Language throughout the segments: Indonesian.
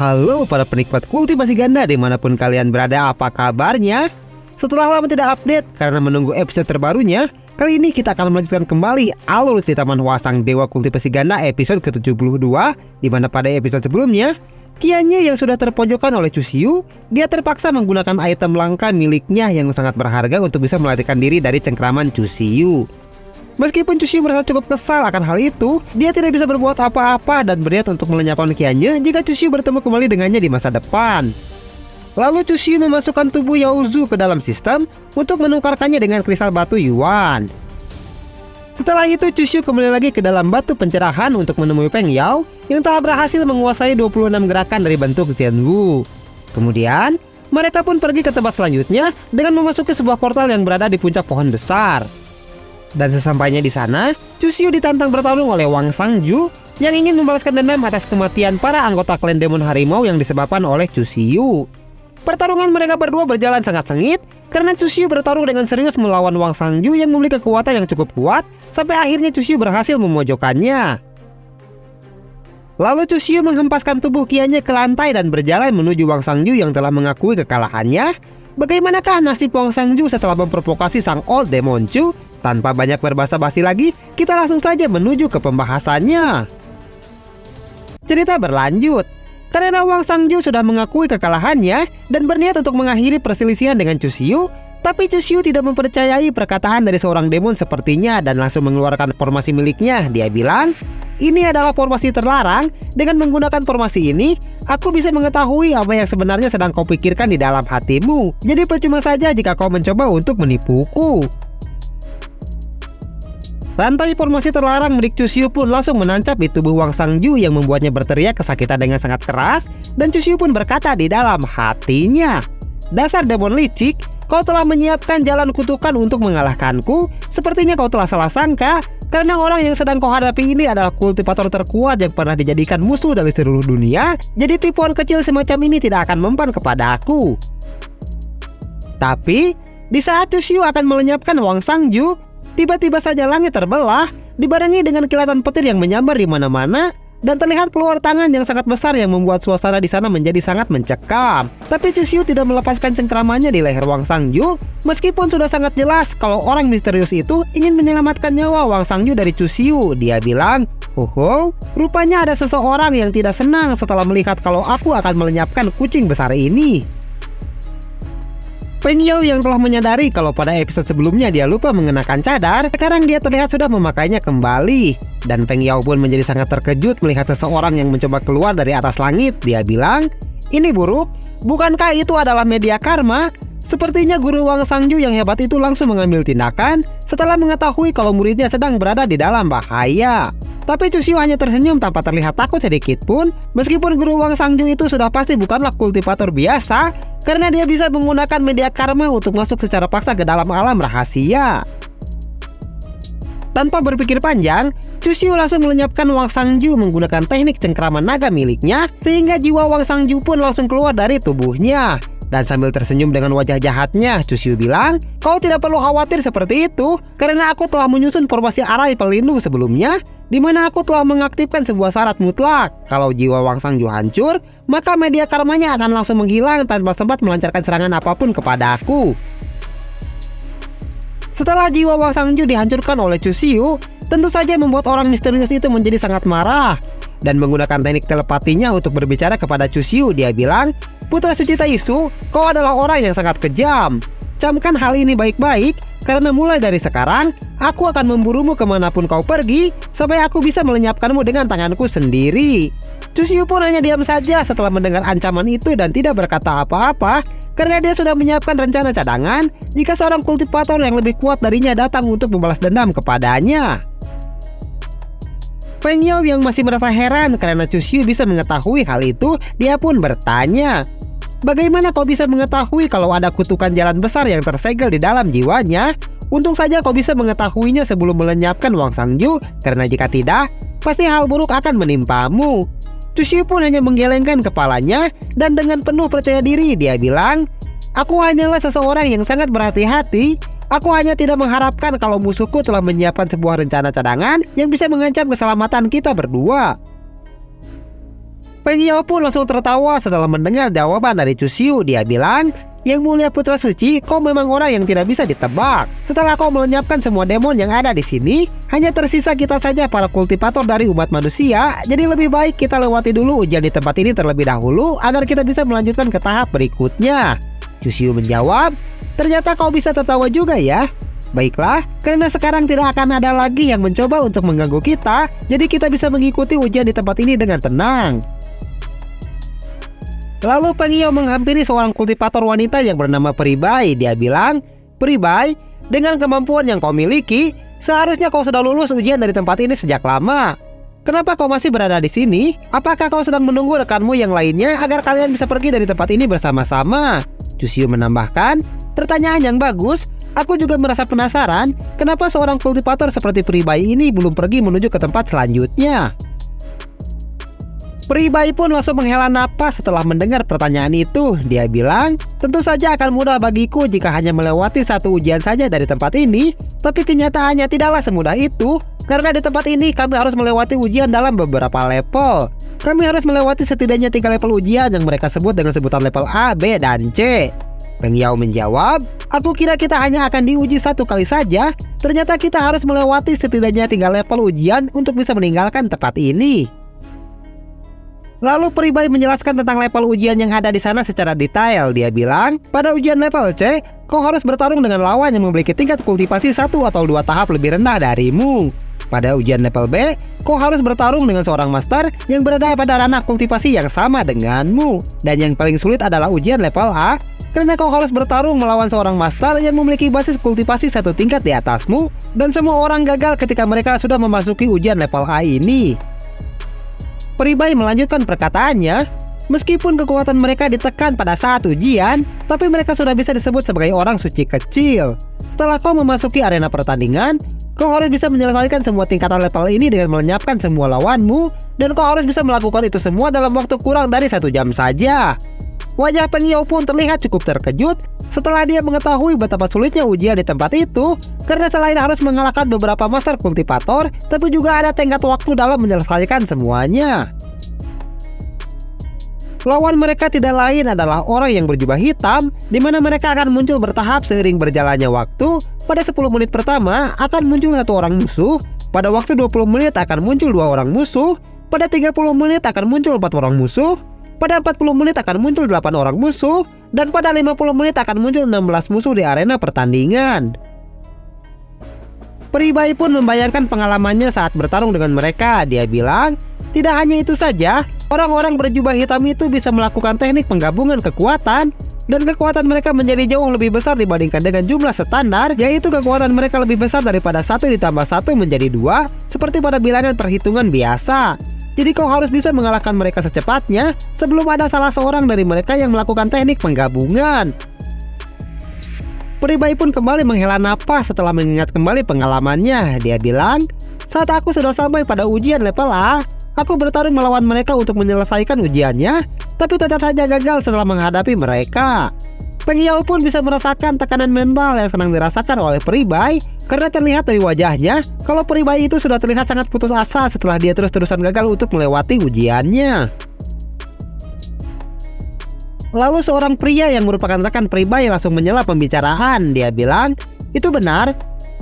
Halo para penikmat kultivasi ganda dimanapun kalian berada, apa kabarnya? Setelah lama tidak update karena menunggu episode terbarunya, kali ini kita akan melanjutkan kembali alur cerita manhwa Sang Dewa Kultivasi Ganda episode ke-72, di mana pada episode sebelumnya, Kianye yang sudah terpojokan oleh Chusiyu, dia terpaksa menggunakan item langka miliknya yang sangat berharga untuk bisa melarikan diri dari cengkraman Chusiyu. Meskipun Chusiyu merasa cukup kesal akan hal itu, dia tidak bisa berbuat apa-apa dan berniat untuk melenyapkan Kianye jika Chusiyu bertemu kembali dengannya di masa depan. Lalu Chusiyu memasukkan tubuh Yaozu ke dalam sistem untuk menukarkannya dengan kristal batu Yuan. Setelah itu Chusiyu kembali lagi ke dalam batu pencerahan untuk menemui Feng Yao yang telah berhasil menguasai 26 gerakan dari bentuk Zhenwu. Kemudian mereka pun pergi ke tempat selanjutnya dengan memasuki sebuah portal yang berada di puncak pohon besar. Dan sesampainya di sana, Chusiyu ditantang bertarung oleh Wang Sangju yang ingin membalaskan dendam atas kematian para anggota klan Demon Harimau yang disebabkan oleh Chusiyu. Pertarungan mereka berdua berjalan sangat sengit karena Chusiyu bertarung dengan serius melawan Wang Sangju yang memiliki kekuatan yang cukup kuat, sampai akhirnya Chusiyu berhasil memojokkannya. Lalu Chusiyu menghempaskan tubuh Kianye ke lantai dan berjalan menuju Wang Sangju yang telah mengakui kekalahannya. Bagaimanakah nasib Wang Sangju setelah memprovokasi sang Old Demon Chu? Tanpa banyak berbasa-basi lagi, kita langsung saja menuju ke pembahasannya. Cerita berlanjut. Karena Wang Sangju sudah mengakui kekalahannya dan berniat untuk mengakhiri perselisihan dengan Chusiyu, tapi Chusiyu tidak mempercayai perkataan dari seorang demon sepertinya dan langsung mengeluarkan formasi miliknya. Dia bilang, "Ini adalah formasi terlarang. Dengan menggunakan formasi ini, aku bisa mengetahui apa yang sebenarnya sedang kau pikirkan di dalam hatimu. Jadi percuma saja jika kau mencoba untuk menipuku." Rantai formasi terlarang milik Chusiyu pun langsung menancap di tubuh Wang Sangju yang membuatnya berteriak kesakitan dengan sangat keras. Dan Chusiyu pun berkata di dalam hatinya, "Dasar demon licik, kau telah menyiapkan jalan kutukan untuk mengalahkanku. Sepertinya kau telah salah sangka, karena orang yang sedang kau hadapi ini adalah kultivator terkuat yang pernah dijadikan musuh dari seluruh dunia. Jadi tipuan kecil semacam ini tidak akan mempan kepada aku." Tapi di saat Chusiyu akan melenyapkan Wang Sangju, tiba-tiba saja langit terbelah, dibarengi dengan kilatan petir yang menyambar di mana-mana, dan terlihat keluar tangan yang sangat besar yang membuat suasana di sana menjadi sangat mencekam. Tapi Chusiyu tidak melepaskan cengkramannya di leher Wang Sangju, meskipun sudah sangat jelas kalau orang misterius itu ingin menyelamatkan nyawa Wang Sangju dari Chusiyu. Dia bilang, "Oh, rupanya ada seseorang yang tidak senang setelah melihat kalau aku akan melenyapkan kucing besar ini." Feng Yao yang telah menyadari kalau pada episode sebelumnya dia lupa mengenakan cadar, sekarang dia terlihat sudah memakainya kembali. Dan Feng Yao pun menjadi sangat terkejut melihat seseorang yang mencoba keluar dari atas langit. Dia bilang, "Ini buruk, bukankah itu adalah media karma?" Sepertinya guru Wang Sangju yang hebat itu langsung mengambil tindakan setelah mengetahui kalau muridnya sedang berada di dalam bahaya. Tapi Chusiyu hanya tersenyum tanpa terlihat takut sedikit pun, meskipun guru Wang Sangju itu sudah pasti bukanlah kultivator biasa, karena dia bisa menggunakan media karma untuk masuk secara paksa ke dalam alam rahasia. Tanpa berpikir panjang, Chusiyu langsung melenyapkan Wang Sangju menggunakan teknik cengkraman naga miliknya, sehingga jiwa Wang Sangju pun langsung keluar dari tubuhnya. Dan sambil tersenyum dengan wajah jahatnya, Chusiyu bilang, "Kau tidak perlu khawatir seperti itu, karena aku telah menyusun formasi arai pelindung sebelumnya, di mana aku telah mengaktifkan sebuah syarat mutlak. Kalau jiwa Wang Sangju hancur, maka media karmanya akan langsung menghilang tanpa sempat melancarkan serangan apapun kepada aku." Setelah jiwa Wang Sangju dihancurkan oleh Chusiyu, tentu saja membuat orang misterius itu menjadi sangat marah. Dan menggunakan teknik telepatinya untuk berbicara kepada Chusiyu, dia bilang, "Putra suci Taisu, kau adalah orang yang sangat kejam. Camkan hal ini baik-baik, karena mulai dari sekarang, aku akan memburumu kemanapun kau pergi, sampai aku bisa melenyapkanmu dengan tanganku sendiri." Chusiyu pun hanya diam saja setelah mendengar ancaman itu dan tidak berkata apa-apa, karena dia sudah menyiapkan rencana cadangan jika seorang kultivator yang lebih kuat darinya datang untuk membalas dendam kepadanya. Feng Yao yang masih merasa heran karena Chusiyu bisa mengetahui hal itu, dia pun bertanya, "Bagaimana kau bisa mengetahui kalau ada kutukan jalan besar yang tersegel di dalam jiwanya? Untung saja kau bisa mengetahuinya sebelum melenyapkan Wang Sangju, karena jika tidak, pasti hal buruk akan menimpamu." Chusiyu pun hanya menggelengkan kepalanya dan dengan penuh percaya diri dia bilang, "Aku hanyalah seseorang yang sangat berhati-hati. Aku hanya tidak mengharapkan kalau musuhku telah menyiapkan sebuah rencana cadangan yang bisa mengancam keselamatan kita berdua." Peng Yao pun langsung tertawa setelah mendengar jawaban dari Chu Xiu. Dia bilang, "Yang mulia putra suci, kau memang orang yang tidak bisa ditebak. Setelah kau melenyapkan semua demon yang ada di sini, hanya tersisa kita saja para kultivator dari umat manusia. Jadi lebih baik kita lewati dulu ujian di tempat ini terlebih dahulu agar kita bisa melanjutkan ke tahap berikutnya." Chu Xiu menjawab, "Ternyata kau bisa tertawa juga ya. Baiklah, karena sekarang tidak akan ada lagi yang mencoba untuk mengganggu kita, jadi kita bisa mengikuti ujian di tempat ini dengan tenang." Lalu Peng Yao menghampiri seorang kultivator wanita yang bernama Peribai. Dia bilang, "Peribai, dengan kemampuan yang kau miliki, seharusnya kau sudah lulus ujian dari tempat ini sejak lama. Kenapa kau masih berada di sini? Apakah kau sedang menunggu rekanmu yang lainnya agar kalian bisa pergi dari tempat ini bersama-sama?" Chu Xiu menambahkan, "Pertanyaan yang bagus. Aku juga merasa penasaran kenapa seorang kultivator seperti Peribai ini belum pergi menuju ke tempat selanjutnya." Peribai pun langsung menghela napas setelah mendengar pertanyaan itu. Dia bilang, "Tentu saja akan mudah bagiku jika hanya melewati satu ujian saja dari tempat ini. Tapi kenyataannya tidaklah semudah itu. Karena di tempat ini kami harus melewati ujian dalam beberapa level. Kami harus melewati setidaknya 3 level ujian yang mereka sebut dengan sebutan level A, B, dan C." Peng Yao menjawab, "Aku kira kita hanya akan diuji satu kali saja. Ternyata kita harus melewati setidaknya 3 level ujian untuk bisa meninggalkan tempat ini." Lalu Peribai menjelaskan tentang level ujian yang ada di sana secara detail. Dia bilang, "Pada ujian level C, kau harus bertarung dengan lawan yang memiliki tingkat kultivasi 1 atau 2 tahap lebih rendah darimu. Pada ujian level B, kau harus bertarung dengan seorang master yang berada pada ranah kultivasi yang sama denganmu. Dan yang paling sulit adalah ujian level A, karena kau harus bertarung melawan seorang master yang memiliki basis kultivasi 1 tingkat di atasmu. Dan semua orang gagal ketika mereka sudah memasuki ujian level A ini." Peribai melanjutkan perkataannya, "Meskipun kekuatan mereka ditekan pada saat ujian, tapi mereka sudah bisa disebut sebagai orang suci kecil. Setelah kau memasuki arena pertandingan, kau harus bisa menyelesaikan semua tingkatan level ini dengan melenyapkan semua lawanmu, dan kau harus bisa melakukan itu semua dalam waktu kurang dari 1 jam saja." Wajah Peng Yao pun terlihat cukup terkejut setelah dia mengetahui betapa sulitnya ujian di tempat itu, karena selain harus mengalahkan beberapa master kultivator, tapi juga ada tenggat waktu dalam menyelesaikan semuanya. Lawan mereka tidak lain adalah orang yang berjubah hitam, di mana mereka akan muncul bertahap seiring berjalannya waktu. Pada 10 menit pertama akan muncul 1 orang musuh, pada waktu 20 menit akan muncul 2 orang musuh, pada 30 menit akan muncul 4 orang musuh, pada 40 menit akan muncul 8 orang musuh, dan pada 50 menit akan muncul 16 musuh di arena pertandingan. Peribai pun membayangkan pengalamannya saat bertarung dengan mereka. Dia bilang, "Tidak hanya itu saja, orang-orang berjubah hitam itu bisa melakukan teknik penggabungan kekuatan, dan kekuatan mereka menjadi jauh lebih besar dibandingkan dengan jumlah standar, yaitu kekuatan mereka lebih besar daripada 1 ditambah 1 menjadi 2, seperti pada bilangan perhitungan biasa. Jadi kau harus bisa mengalahkan mereka secepatnya sebelum ada salah seorang dari mereka yang melakukan teknik penggabungan." Peribai pun kembali menghela napas setelah mengingat kembali pengalamannya. Dia bilang, "Saat aku sudah sampai pada ujian level A, aku bertarung melawan mereka untuk menyelesaikan ujiannya, tapi tetap saja gagal setelah menghadapi mereka." Peng Yao pun bisa merasakan tekanan mental yang sedang dirasakan oleh Peribai, karena terlihat dari wajahnya kalau Peribai itu sudah terlihat sangat putus asa setelah dia terus-terusan gagal untuk melewati ujiannya. Lalu seorang pria yang merupakan rekan Peribai langsung menyela pembicaraan. Dia bilang, "Itu benar,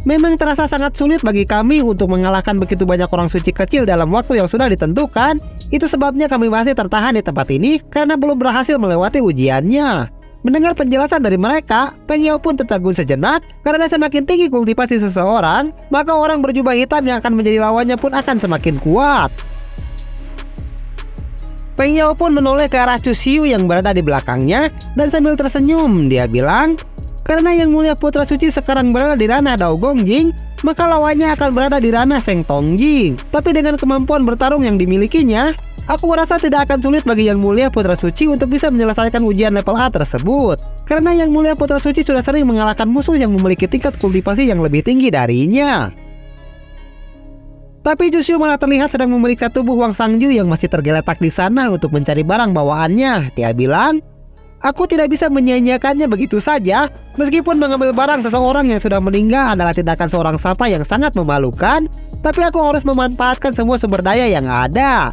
memang terasa sangat sulit bagi kami untuk mengalahkan begitu banyak orang suci kecil dalam waktu yang sudah ditentukan. Itu sebabnya kami masih tertahan di tempat ini karena belum berhasil melewati ujiannya." Mendengar penjelasan dari mereka, Peng Yao pun tertegun sejenak, karena semakin tinggi kultivasi seseorang, maka orang berjubah hitam yang akan menjadi lawannya pun akan semakin kuat. Peng Yao pun menoleh ke arah Chu Xiu yang berada di belakangnya, dan sambil tersenyum, dia bilang, "Karena yang mulia putra suci sekarang berada di ranah Dao Gongjing, maka lawannya akan berada di ranah Sheng Tongjing. Tapi dengan kemampuan bertarung yang dimilikinya, aku rasa tidak akan sulit bagi Yang Mulia Putra Suci untuk bisa menyelesaikan ujian level A tersebut. Karena Yang Mulia Putra Suci sudah sering mengalahkan musuh yang memiliki tingkat kultivasi yang lebih tinggi darinya." Tapi Chu Xiu malah terlihat sedang memeriksa tubuh Wang Sangju yang masih tergeletak di sana untuk mencari barang bawaannya. Dia bilang, "Aku tidak bisa menyia-nyiakannya begitu saja. Meskipun mengambil barang seseorang yang sudah meninggal adalah tindakan seorang sapa yang sangat memalukan, tapi aku harus memanfaatkan semua sumber daya yang ada."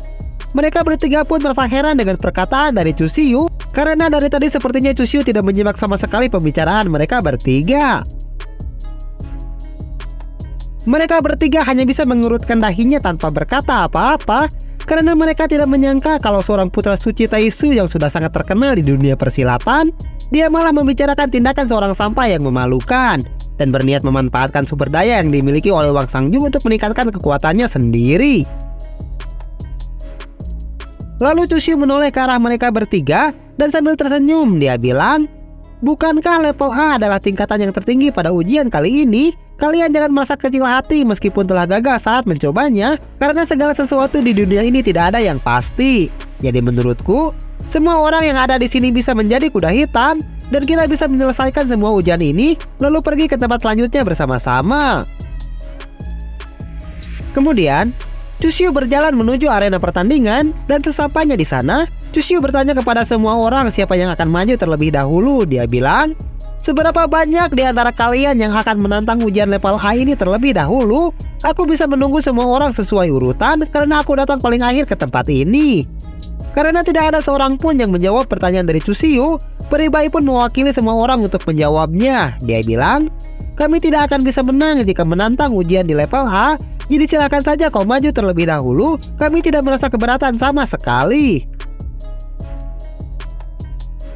Mereka bertiga pun merasa heran dengan perkataan dari Chu Xiu, karena dari tadi sepertinya Chu Xiu tidak menyimak sama sekali pembicaraan mereka bertiga. Mereka bertiga hanya bisa mengerutkan dahinya tanpa berkata apa-apa, karena mereka tidak menyangka kalau seorang putra suci Taisu yang sudah sangat terkenal di dunia persilatan, dia malah membicarakan tindakan seorang sampah yang memalukan dan berniat memanfaatkan sumber daya yang dimiliki oleh Wang Sangjun untuk meningkatkan kekuatannya sendiri. Lalu Chu Xiu menoleh ke arah mereka bertiga dan sambil tersenyum dia bilang, "Bukankah level A adalah tingkatan yang tertinggi pada ujian kali ini? Kalian jangan merasa kecil hati meskipun telah gagal saat mencobanya, karena segala sesuatu di dunia ini tidak ada yang pasti. Jadi menurutku, semua orang yang ada di sini bisa menjadi kuda hitam dan kita bisa menyelesaikan semua ujian ini lalu pergi ke tempat selanjutnya bersama-sama." Kemudian Chu Xiu berjalan menuju arena pertandingan dan sesampainya di sana, Chu Xiu bertanya kepada semua orang siapa yang akan maju terlebih dahulu. Dia bilang, "Seberapa banyak di antara kalian yang akan menantang ujian level A ini terlebih dahulu? Aku bisa menunggu semua orang sesuai urutan karena aku datang paling akhir ke tempat ini." Karena tidak ada seorang pun yang menjawab pertanyaan dari Chu Xiu, Peribai pun mewakili semua orang untuk menjawabnya. Dia bilang, "Kami tidak akan bisa menang jika menantang ujian di level A, jadi silakan saja kau maju terlebih dahulu. Kami tidak merasa keberatan sama sekali."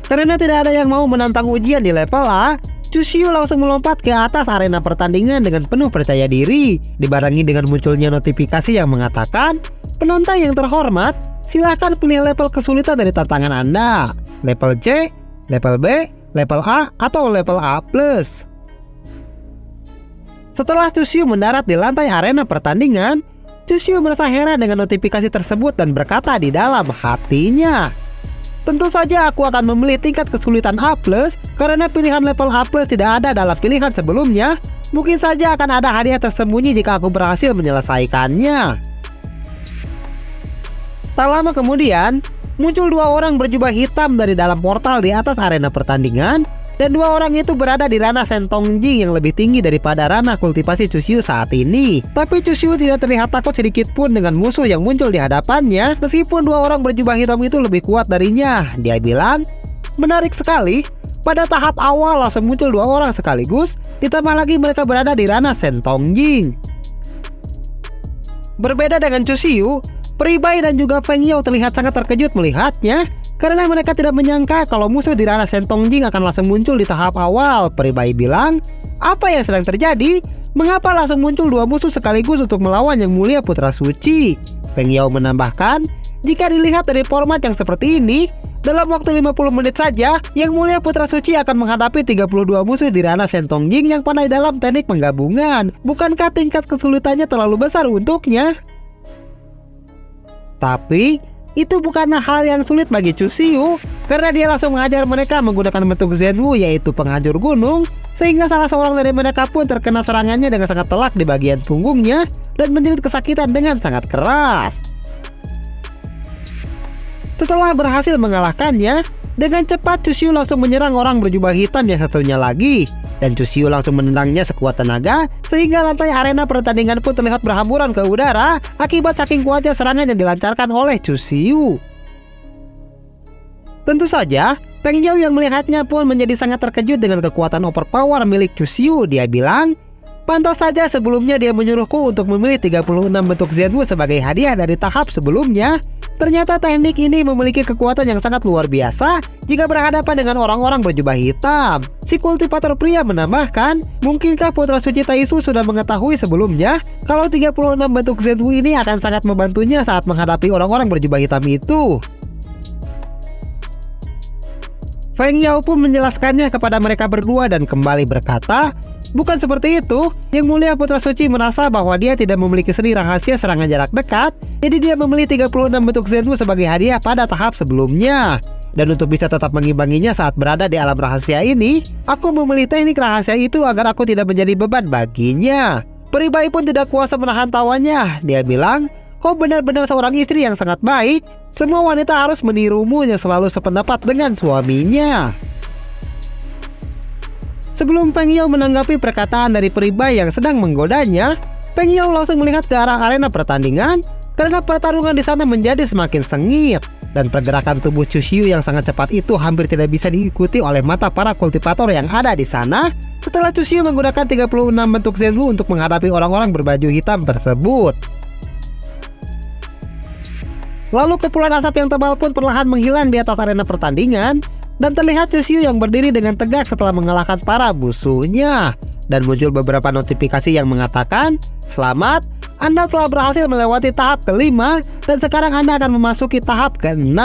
Karena tidak ada yang mau menantang ujian di level A, Chu Xiu langsung melompat ke atas arena pertandingan dengan penuh percaya diri, dibarengi dengan munculnya notifikasi yang mengatakan, "Penonton yang terhormat, silahkan pilih level kesulitan dari tantangan Anda. Level C, level B, level A, atau level A+." Setelah Chu Xiu mendarat di lantai arena pertandingan, Chu Xiu merasa heran dengan notifikasi tersebut dan berkata di dalam hatinya, "Tentu saja aku akan memilih tingkat kesulitan A+, karena pilihan level A+ tidak ada dalam pilihan sebelumnya. Mungkin saja akan ada hadiah tersembunyi jika aku berhasil menyelesaikannya." Tak lama kemudian, muncul dua orang berjubah hitam dari dalam portal di atas arena pertandingan, dan dua orang itu berada di ranah Shentongjing yang lebih tinggi daripada ranah kultivasi Chu Xiu saat ini. Tapi Chu Xiu tidak terlihat takut sedikit pun dengan musuh yang muncul di hadapannya, meskipun dua orang berjubah hitam itu lebih kuat darinya. Dia bilang, "Menarik sekali, pada tahap awal langsung muncul dua orang sekaligus, ditambah lagi mereka berada di ranah Shentongjing." Berbeda dengan Chu Xiu, Peribai dan juga Feng Yao terlihat sangat terkejut melihatnya, karena mereka tidak menyangka kalau musuh di ranah Shentongjing akan langsung muncul di tahap awal. Peribai bilang, "Apa yang sedang terjadi? Mengapa langsung muncul dua musuh sekaligus untuk melawan Yang Mulia Putra Suci?" Feng Yao menambahkan, "Jika dilihat dari format yang seperti ini, dalam waktu 50 menit saja, Yang Mulia Putra Suci akan menghadapi 32 musuh di ranah Shentongjing yang pandai dalam teknik penggabungan. Bukankah tingkat kesulitannya terlalu besar untuknya?" Tapi itu bukanlah hal yang sulit bagi Chu Xiu, karena dia langsung mengajar mereka menggunakan bentuk Zenwu, yaitu penghancur gunung, sehingga salah seorang dari mereka pun terkena serangannya dengan sangat telak di bagian punggungnya dan menjerit kesakitan dengan sangat keras. Setelah berhasil mengalahkannya, dengan cepat Chu Xiu langsung menyerang orang berjubah hitam yang satunya lagi, dan Chu Xiu langsung menendangnya sekuat tenaga sehingga lantai arena pertandingan pun terlihat berhamburan ke udara akibat saking kuatnya serangan yang dilancarkan oleh Chu Xiu. Tentu saja, Feng Yao yang melihatnya pun menjadi sangat terkejut dengan kekuatan overpower milik Chu Xiu. Dia bilang, "Pantas saja sebelumnya dia menyuruhku untuk memilih 36 bentuk Zenwu sebagai hadiah dari tahap sebelumnya. Ternyata teknik ini memiliki kekuatan yang sangat luar biasa jika berhadapan dengan orang-orang berjubah hitam." Si kultivator pria menambahkan, "Mungkinkah Putra Suci Taisu sudah mengetahui sebelumnya kalau 36 bentuk Zenwu ini akan sangat membantunya saat menghadapi orang-orang berjubah hitam itu?" Feng Yao pun menjelaskannya kepada mereka berdua dan kembali berkata, "Bukan seperti itu. Yang Mulia Putra Suci merasa bahwa dia tidak memiliki seni rahasia serangan jarak dekat, jadi dia memilih 36 bentuk Zenwu sebagai hadiah pada tahap sebelumnya. Dan untuk bisa tetap mengimbanginya saat berada di alam rahasia ini, aku memilih teknik rahasia itu agar aku tidak menjadi beban baginya." Peribai pun tidak kuasa menahan tawanya. Dia bilang, "Kau benar-benar seorang istri yang sangat baik. Semua wanita harus menirumu yang selalu sependapat dengan suaminya." Sebelum Feng Yao menanggapi perkataan dari Peribai yang sedang menggodanya, Feng Yao langsung melihat ke arah arena pertandingan, karena pertarungan di sana menjadi semakin sengit dan pergerakan tubuh Chushiu yang sangat cepat itu hampir tidak bisa diikuti oleh mata para kultivator yang ada di sana setelah Chushiu menggunakan 36 bentuk Zenwu untuk menghadapi orang-orang berbaju hitam tersebut. Lalu kepulan asap yang tebal pun perlahan menghilang di atas arena pertandingan dan terlihat Chushiu yang berdiri dengan tegak setelah mengalahkan para musuhnya. Dan muncul beberapa notifikasi yang mengatakan, "Selamat, Anda telah berhasil melewati tahap ke-5 dan sekarang Anda akan memasuki tahap ke-6."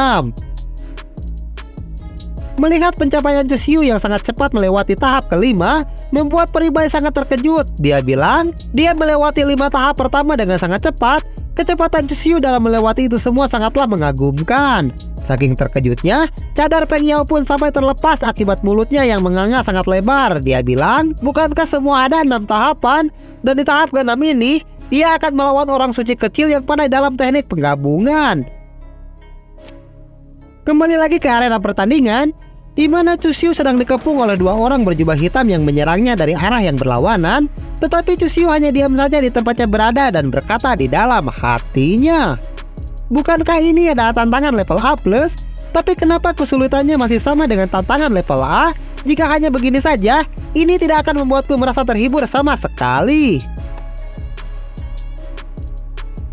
Melihat pencapaian Chushiu yang sangat cepat melewati tahap ke-5 membuat Peribai sangat terkejut. Dia bilang, dia melewati 5 tahap pertama dengan sangat cepat. Kecepatan Chushiu dalam melewati itu semua sangatlah mengagumkan. Saking terkejutnya, cadar Peng Yao pun sampai terlepas akibat mulutnya yang menganga sangat lebar. Dia bilang, bukankah semua ada 6 tahapan? Dan di tahap ke-6 ini, dia akan melawan orang suci kecil yang pandai dalam teknik penggabungan. Kembali lagi ke arena pertandingan, di mana Chushiu sedang dikepung oleh 2 orang berjubah hitam yang menyerangnya dari arah yang berlawanan. Tetapi Chushiu hanya diam saja di tempatnya berada dan berkata di dalam hatinya, bukankah ini adalah tantangan level A+, tapi kenapa kesulitannya masih sama dengan tantangan level A? Jika hanya begini saja, ini tidak akan membuatku merasa terhibur sama sekali.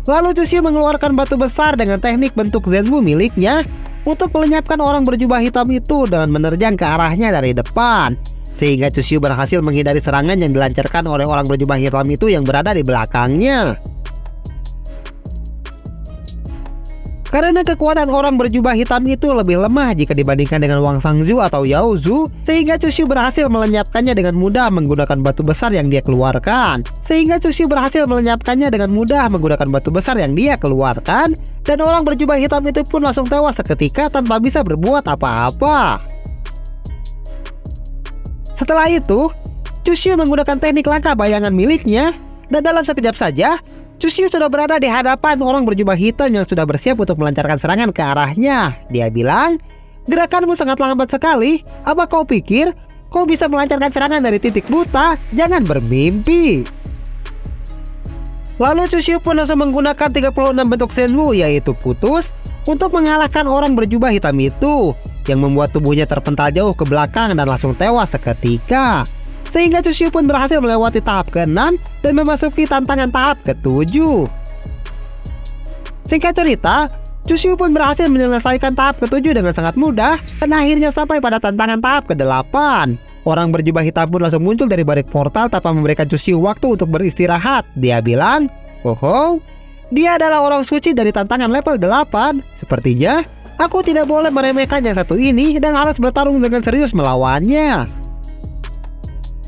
Lalu Chushiu mengeluarkan batu besar dengan teknik bentuk Zenwu miliknya untuk melenyapkan orang berjubah hitam itu dan menerjang ke arahnya dari depan. Sehingga Chushiu berhasil menghindari serangan yang dilancarkan oleh orang berjubah hitam itu yang berada di belakangnya. Karena kekuatan orang berjubah hitam itu lebih lemah jika dibandingkan dengan Wang Sangzu atau Yao Zu, sehingga Chushiu berhasil melenyapkannya dengan mudah menggunakan batu besar yang dia keluarkan. Dan orang berjubah hitam itu pun langsung tewas seketika tanpa bisa berbuat apa-apa. Setelah itu, Chushiu menggunakan teknik langkah bayangan miliknya, dan dalam sekejap saja, Chushiu sudah berada di hadapan orang berjubah hitam yang sudah bersiap untuk melancarkan serangan ke arahnya. Dia bilang, gerakanmu sangat lambat sekali. Apa kau pikir kau bisa melancarkan serangan dari titik buta? Jangan bermimpi. Lalu Chushiu pun langsung menggunakan 36 bentuk Zenwu, yaitu putus, untuk mengalahkan orang berjubah hitam itu, yang membuat tubuhnya terpental jauh ke belakang dan langsung tewas seketika. Sehingga Chushiu pun berhasil melewati tahap ke-6 dan memasuki tantangan tahap ke-7. Singkat cerita, Chushiu pun berhasil menyelesaikan tahap ke-7 dengan sangat mudah dan akhirnya sampai pada tantangan tahap ke-8. Orang berjubah hitam pun langsung muncul dari balik portal tanpa memberikan Chushiu waktu untuk beristirahat. Dia bilang, "Oh, dia adalah orang suci dari tantangan level 8. Sepertinya aku tidak boleh meremehkan yang satu ini dan harus bertarung dengan serius melawannya."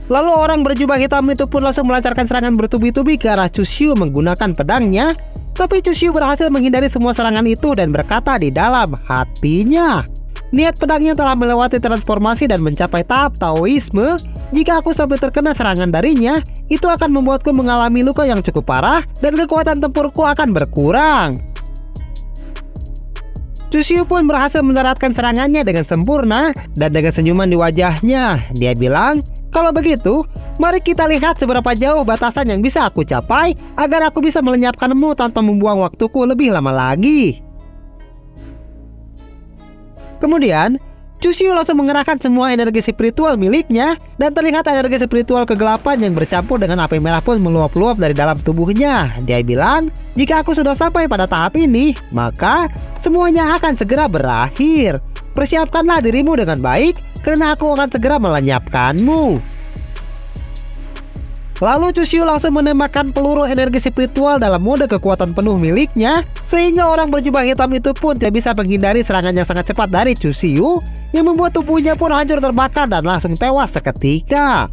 Lalu orang berjubah hitam itu pun langsung melancarkan serangan bertubi-tubi ke arah Chushiu menggunakan pedangnya. Tapi Chushiu berhasil menghindari semua serangan itu dan berkata di dalam hatinya, niat pedangnya telah melewati transformasi dan mencapai tahap Taoisme. Jika aku sampai terkena serangan darinya, itu akan membuatku mengalami luka yang cukup parah dan kekuatan tempurku akan berkurang. Chushiu pun berhasil mendaratkan serangannya dengan sempurna dan dengan senyuman di wajahnya. Dia bilang, kalau begitu, mari kita lihat seberapa jauh batasan yang bisa aku capai agar aku bisa melenyapkanmu tanpa membuang waktuku lebih lama lagi. Kemudian, Chushiu langsung mengerahkan semua energi spiritual miliknya dan terlihat energi spiritual kegelapan yang bercampur dengan api merah pun meluap-luap dari dalam tubuhnya. Dia bilang, jika aku sudah sampai pada tahap ini, maka semuanya akan segera berakhir. Persiapkanlah dirimu dengan baik, karena aku akan segera melenyapkanmu. Lalu Chushiu langsung menembakkan peluru energi spiritual dalam mode kekuatan penuh miliknya, sehingga orang berjubah hitam itu pun tidak bisa menghindari serangan yang sangat cepat dari Chushiu, yang membuat tubuhnya pun hancur terbakar dan langsung tewas seketika.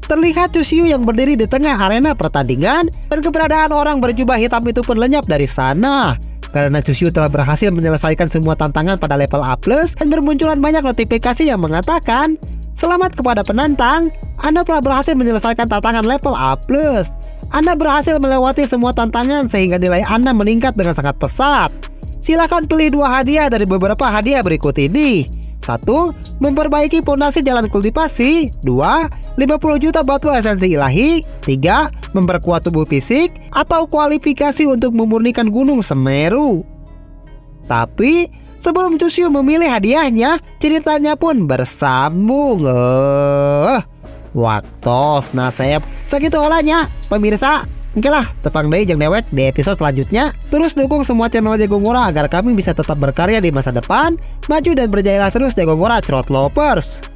Terlihat Chushiu yang berdiri di tengah arena pertandingan, dan keberadaan orang berjubah hitam itu pun lenyap dari sana. Karena Chushiu telah berhasil menyelesaikan semua tantangan pada level A+, dan bermunculan banyak notifikasi yang mengatakan, selamat kepada penantang, Anda telah berhasil menyelesaikan tantangan level A+. Anda berhasil melewati semua tantangan sehingga nilai Anda meningkat dengan sangat pesat. Silakan pilih 2 hadiah dari beberapa hadiah berikut ini. 1. Memperbaiki pondasi jalan kultivasi. 2. 50 juta batu esensi ilahi. 3. Memperkuat tubuh fisik atau kualifikasi untuk memurnikan Gunung Semeru. Tapi sebelum Cusio memilih hadiahnya, ceritanya pun bersambung. Waktos nasib segitu olahnya pemirsa. Oke lah, tepang deui jeung dewek di episode selanjutnya. Terus dukung semua channel Jagung Ngora agar kami bisa tetap berkarya di masa depan. Maju dan berjaya terus Jagung Ngora Trot Lovers.